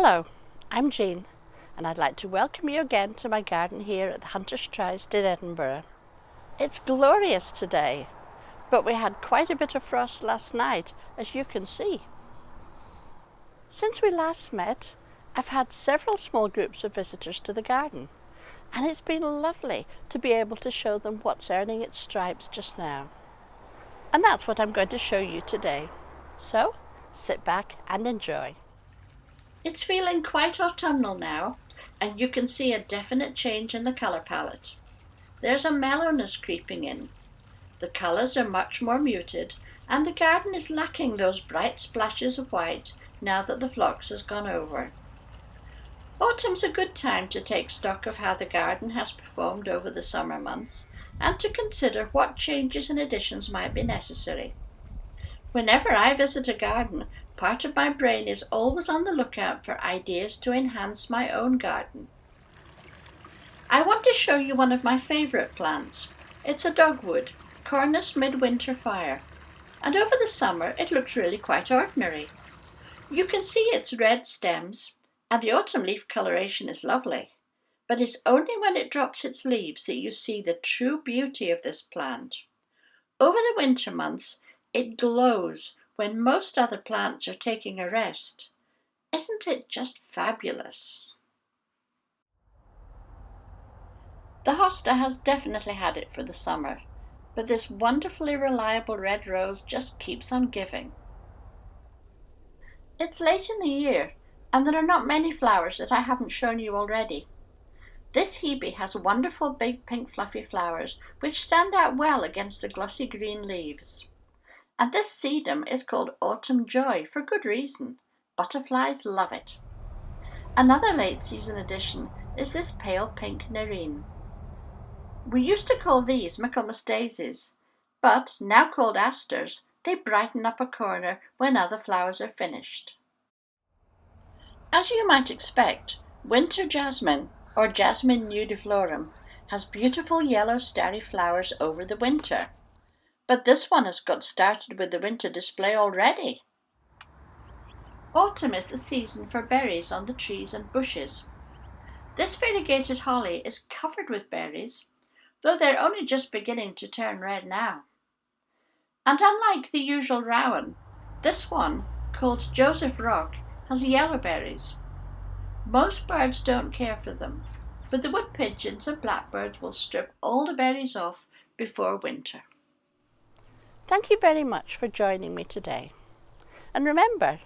Hello, I'm Jean, and I'd like to welcome you again to my garden here at the Hunter's Tryst in Edinburgh. It's glorious today, but we had quite a bit of frost last night, as you can see. Since we last met, I've had several small groups of visitors to the garden, and it's been lovely to be able to show them what's earning its stripes just now. And that's what I'm going to show you today. So, sit back and enjoy. It's feeling quite autumnal now, and you can see a definite change in the colour palette. There's a mellowness creeping in. The colours are much more muted, and the garden is lacking those bright splashes of white now that the phlox has gone over. Autumn's a good time to take stock of how the garden has performed over the summer months, and to consider what changes and additions might be necessary. Whenever I visit a garden, part of my brain is always on the lookout for ideas to enhance my own garden. I want to show you one of my favourite plants. It's a dogwood, Cornus Midwinter fire, and over the summer it looks really quite ordinary. You can see its red stems, and the autumn leaf coloration is lovely, but it's only when it drops its leaves that you see the true beauty of this plant. Over the winter months, it glows when most other plants are taking a rest. Isn't it just fabulous? The hosta has definitely had it for the summer, but this wonderfully reliable red rose just keeps on giving. It's late in the year, and there are not many flowers that I haven't shown you already. This hebe has wonderful big pink fluffy flowers which stand out well against the glossy green leaves. And this sedum is called Autumn Joy for good reason. Butterflies love it. Another late season addition is this pale pink nerine. We used to call these Michaelmas daisies, but now called asters, they brighten up a corner when other flowers are finished. As you might expect, winter jasmine, or Jasminum Nudiflorum, has beautiful yellow starry flowers over the winter. But this one has got started with the winter display already. Autumn is the season for berries on the trees and bushes. This variegated holly is covered with berries, though they're only just beginning to turn red now. And unlike the usual rowan, this one, called Joseph Rock, has yellow berries. Most birds don't care for them, but the wood pigeons and blackbirds will strip all the berries off before winter. Thank you very much for joining me today. And remember,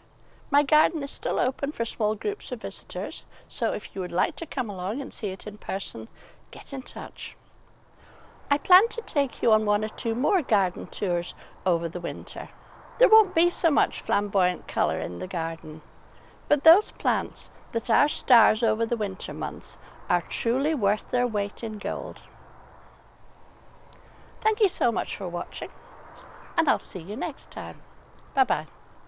my garden is still open for small groups of visitors, so if you would like to come along and see it in person, get in touch. I plan to take you on one or two more garden tours over the winter. There won't be so much flamboyant colour in the garden, but those plants that are stars over the winter months are truly worth their weight in gold. Thank you so much for watching, and I'll see you next time. Bye-bye.